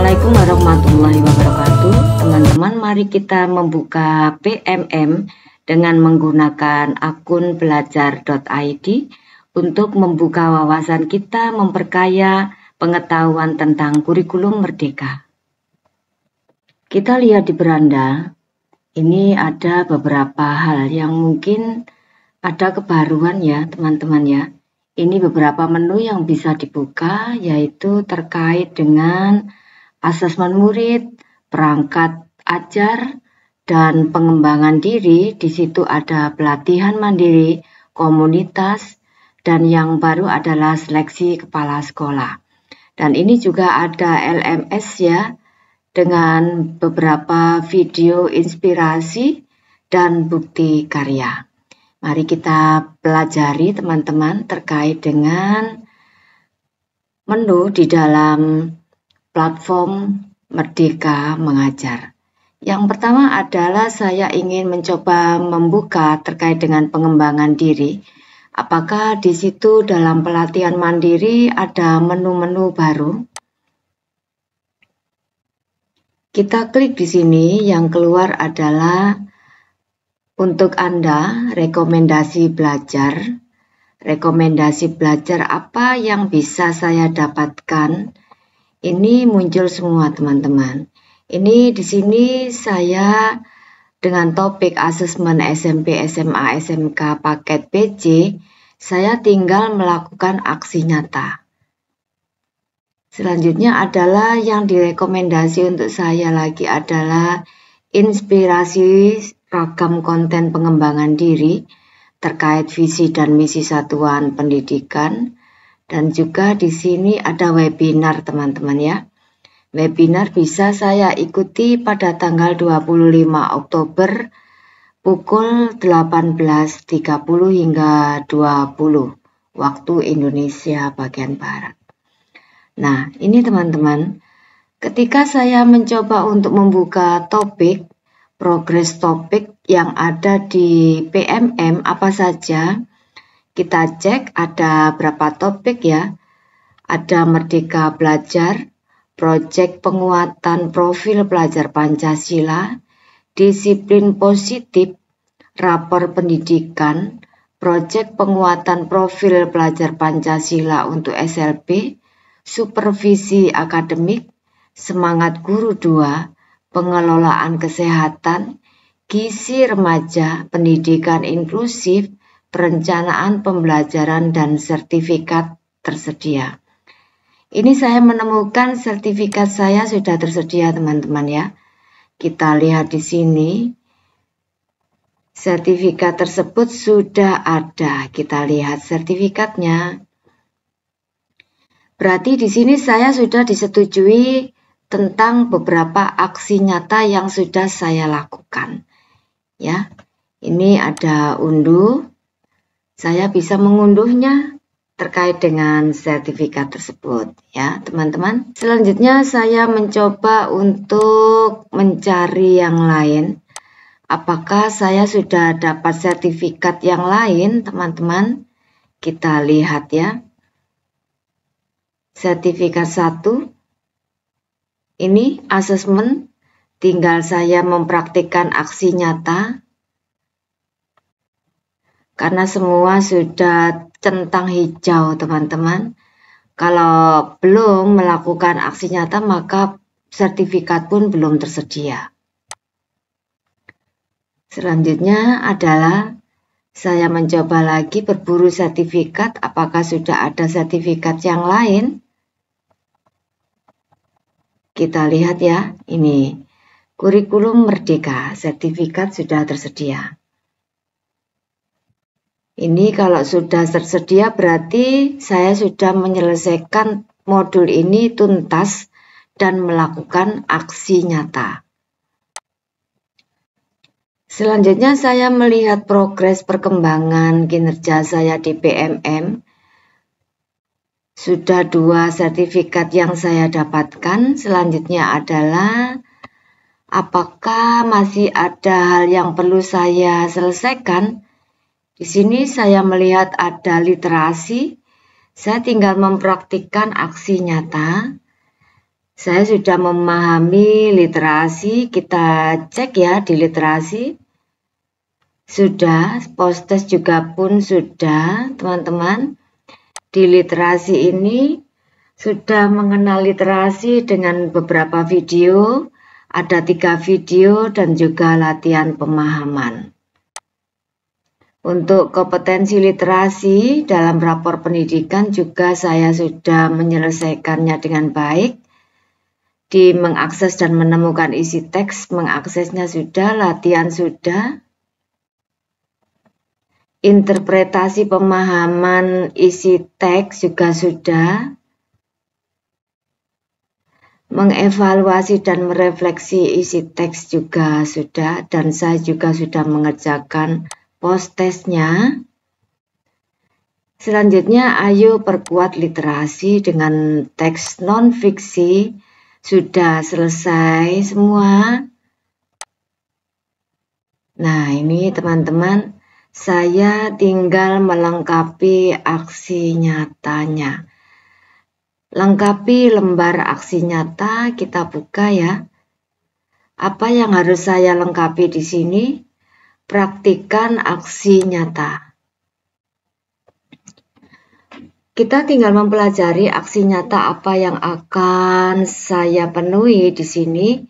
Assalamualaikum warahmatullahi wabarakatuh. Teman-teman, mari kita membuka PMM dengan menggunakan akun belajar.id untuk membuka wawasan kita, memperkaya pengetahuan tentang kurikulum merdeka. Kita lihat di beranda, ini ada beberapa hal yang mungkin ada kebaruan ya teman-teman ya. Ini beberapa menu yang bisa dibuka, yaitu terkait dengan asesmen murid, perangkat ajar, dan pengembangan diri. Di situ ada pelatihan mandiri, komunitas, dan yang baru adalah seleksi kepala sekolah. Dan ini juga ada LMS ya, dengan beberapa video inspirasi dan bukti karya. Mari kita pelajari teman-teman terkait dengan menu di dalam platform Merdeka Mengajar. Yang pertama adalah saya ingin mencoba membuka terkait dengan pengembangan diri. Apakah di situ dalam pelatihan mandiri ada menu-menu baru? Kita klik di sini, yang keluar adalah untuk Anda, rekomendasi belajar. Rekomendasi belajar apa yang bisa saya dapatkan? Ini muncul semua teman-teman. Ini di sini saya dengan topik asesmen SMP, SMA, SMK paket BC, saya tinggal melakukan aksi nyata. Selanjutnya adalah yang direkomendasi untuk saya lagi adalah inspirasi ragam konten pengembangan diri terkait visi dan misi satuan pendidikan, dan juga di sini ada webinar teman-teman ya. Webinar bisa saya ikuti pada tanggal 25 Oktober pukul 18.30 hingga 20 waktu Indonesia bagian Barat. Nah, ini teman-teman, ketika saya mencoba untuk membuka topik, progres topik yang ada di PMM apa saja, kita cek ada berapa topik ya. Ada Merdeka Belajar, proyek penguatan profil pelajar Pancasila, disiplin positif, rapor pendidikan, proyek penguatan profil pelajar Pancasila untuk SLB, supervisi akademik, semangat guru 2, pengelolaan kesehatan, gizi remaja, pendidikan inklusif, perencanaan pembelajaran, dan sertifikat tersedia. Ini saya menemukan sertifikat saya sudah tersedia teman-teman ya. Kita lihat di sini. Sertifikat tersebut sudah ada. Kita lihat sertifikatnya. Berarti di sini saya sudah disetujui tentang beberapa aksi nyata yang sudah saya lakukan. Ya, ini ada unduh. Saya bisa mengunduhnya terkait dengan sertifikat tersebut, ya teman-teman. Selanjutnya saya mencoba untuk mencari yang lain. Apakah saya sudah dapat sertifikat yang lain, teman-teman? Kita lihat ya. Sertifikat 1. Ini asesmen, tinggal saya mempraktikkan aksi nyata. Karena semua sudah centang hijau teman-teman. Kalau belum melakukan aksi nyata maka sertifikat pun belum tersedia. Selanjutnya adalah saya mencoba lagi berburu sertifikat. Apakah sudah ada sertifikat yang lain? Kita lihat ya, ini kurikulum merdeka, sertifikat sudah tersedia. Ini kalau sudah tersedia berarti saya sudah menyelesaikan modul ini tuntas dan melakukan aksi nyata. Selanjutnya saya melihat progres perkembangan kinerja saya di PMM. Sudah 2 sertifikat yang saya dapatkan. Selanjutnya adalah apakah masih ada hal yang perlu saya selesaikan. Di sini saya melihat ada literasi. Saya tinggal mempraktikkan aksi nyata. Saya sudah memahami literasi, kita cek ya di literasi. Sudah, post-test juga pun sudah, teman-teman. Di literasi ini sudah mengenal literasi dengan beberapa video, ada 3 video dan juga latihan pemahaman. Untuk kompetensi literasi dalam rapor pendidikan juga saya sudah menyelesaikannya dengan baik. Di mengakses dan menemukan isi teks, mengaksesnya sudah, latihan sudah. Interpretasi pemahaman isi teks juga sudah. Mengevaluasi dan merefleksi isi teks juga sudah, dan saya juga sudah mengerjakan post-testnya. Selanjutnya, ayo perkuat literasi dengan teks non-fiksi. Sudah selesai semua. Nah, ini teman-teman, saya tinggal melengkapi aksi nyatanya. Lengkapi lembar aksi nyata, kita buka ya. Apa yang harus saya lengkapi di sini? Praktikan aksi nyata. Kita tinggal mempelajari aksi nyata apa yang akan saya penuhi di sini.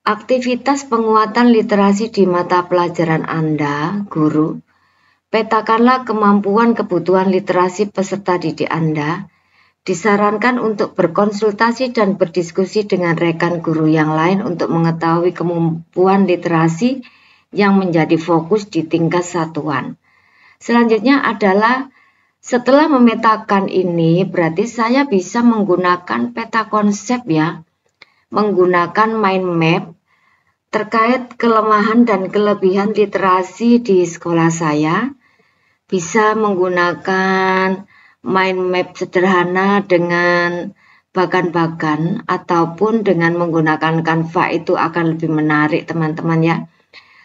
Aktivitas penguatan literasi di mata pelajaran Anda, guru. Petakanlah kemampuan kebutuhan literasi peserta didik Anda. Disarankan untuk berkonsultasi dan berdiskusi dengan rekan guru yang lain untuk mengetahui kemampuan literasi yang menjadi fokus di tingkat satuan. Selanjutnya adalah setelah memetakan ini, berarti saya bisa menggunakan peta konsep ya, menggunakan mind map terkait kelemahan dan kelebihan literasi di sekolah saya. Bisa menggunakan mind map sederhana dengan bagan-bagan ataupun dengan menggunakan Canva, itu akan lebih menarik teman-teman ya.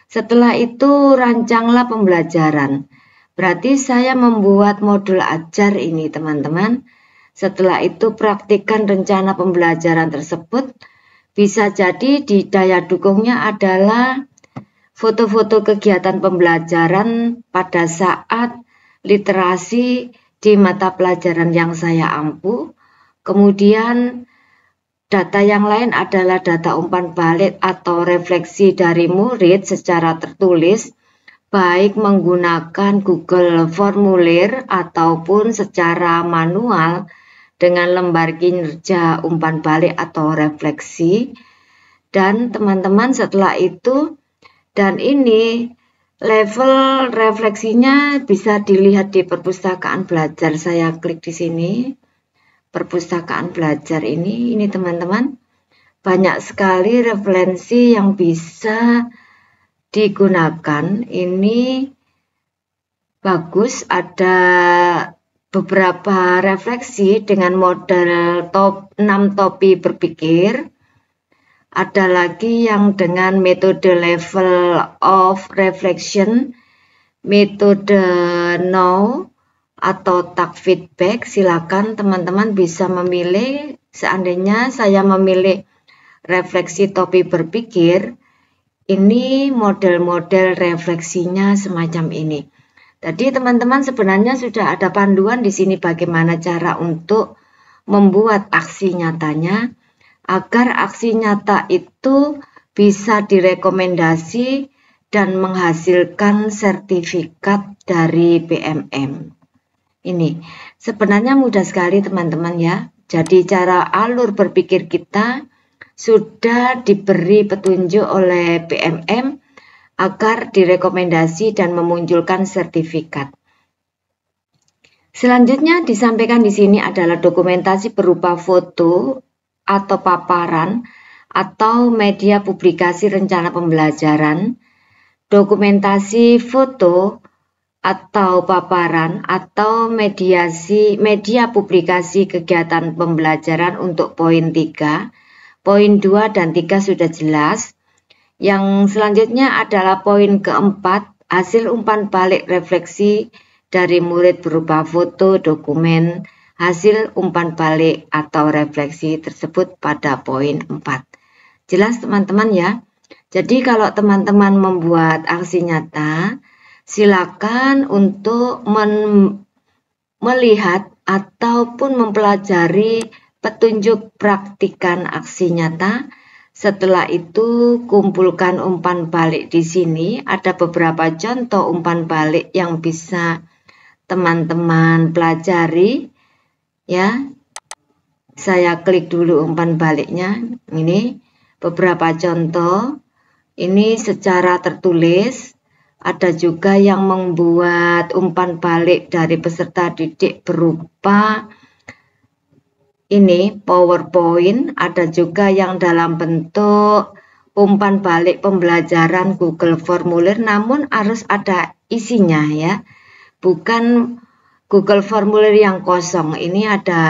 Setelah itu rancanglah pembelajaran. Berarti saya membuat modul ajar ini teman-teman. Setelah itu praktikkan rencana pembelajaran tersebut. Bisa jadi di daya dukungnya adalah foto-foto kegiatan pembelajaran pada saat literasi di mata pelajaran yang saya ampu. Kemudian data yang lain adalah data umpan balik atau refleksi dari murid secara tertulis, baik menggunakan Google Formulir ataupun secara manual dengan lembar kinerja umpan balik atau refleksi. Dan teman-teman setelah itu, dan ini level refleksinya bisa dilihat di perpustakaan belajar. Saya klik di sini, perpustakaan belajar ini teman-teman. Banyak sekali referensi yang bisa digunakan. Ini bagus, ada beberapa refleksi dengan model 6 topi berpikir. Ada lagi yang dengan metode level of reflection, metode know atau tak feedback. Silakan teman-teman bisa memilih. Seandainya saya memilih refleksi topi berpikir, ini model-model refleksinya semacam ini. Tadi teman-teman sebenarnya sudah ada panduan di sini bagaimana cara untuk membuat aksi nyatanya agar aksi nyata itu bisa direkomendasi dan menghasilkan sertifikat dari PMM. Ini sebenarnya mudah sekali teman-teman ya. Jadi cara alur berpikir kita sudah diberi petunjuk oleh PMM agar direkomendasi dan memunculkan sertifikat. Selanjutnya disampaikan di sini adalah dokumentasi berupa foto atau paparan atau media publikasi rencana pembelajaran, dokumentasi foto atau paparan atau media publikasi kegiatan pembelajaran untuk poin 3, poin 2 dan 3 sudah jelas. Yang selanjutnya adalah poin keempat, hasil umpan balik refleksi dari murid berupa foto, dokumen, hasil umpan balik atau refleksi tersebut pada poin 4. Jelas teman-teman ya? Jadi kalau teman-teman membuat aksi nyata, silakan untuk melihat ataupun mempelajari petunjuk praktikan aksi nyata. Setelah itu kumpulkan umpan balik di sini. Ada beberapa contoh umpan balik yang bisa teman-teman pelajari ya. Saya klik dulu umpan baliknya. Ini beberapa contoh. Ini secara tertulis. Ada juga yang membuat umpan balik dari peserta didik berupa ini PowerPoint, ada juga yang dalam bentuk umpan balik pembelajaran Google Formulir, namun harus ada isinya ya, bukan Google Formulir yang kosong. Ini ada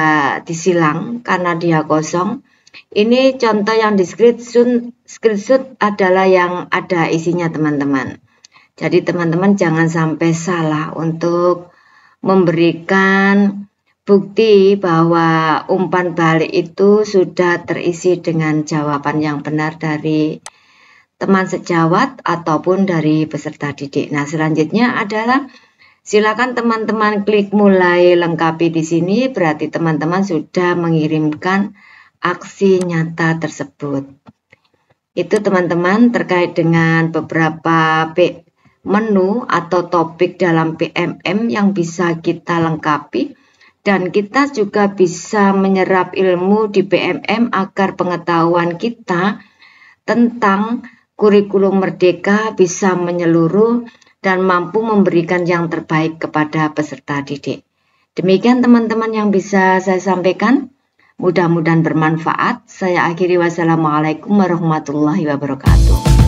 disilang karena dia kosong. Ini contoh yang di screenshot adalah yang ada isinya teman-teman. Jadi teman-teman jangan sampai salah untuk memberikan bukti bahwa umpan balik itu sudah terisi dengan jawaban yang benar dari teman sejawat ataupun dari peserta didik. Nah, selanjutnya adalah silakan teman-teman klik mulai lengkapi di sini, berarti teman-teman sudah mengirimkan aksi nyata tersebut. Itu teman-teman terkait dengan beberapa menu atau topik dalam PMM yang bisa kita lengkapi. Dan kita juga bisa menyerap ilmu di PMM agar pengetahuan kita tentang kurikulum merdeka bisa menyeluruh dan mampu memberikan yang terbaik kepada peserta didik. Demikian teman-teman yang bisa saya sampaikan. Mudah-mudahan bermanfaat. Saya akhiri, wassalamualaikum warahmatullahi wabarakatuh.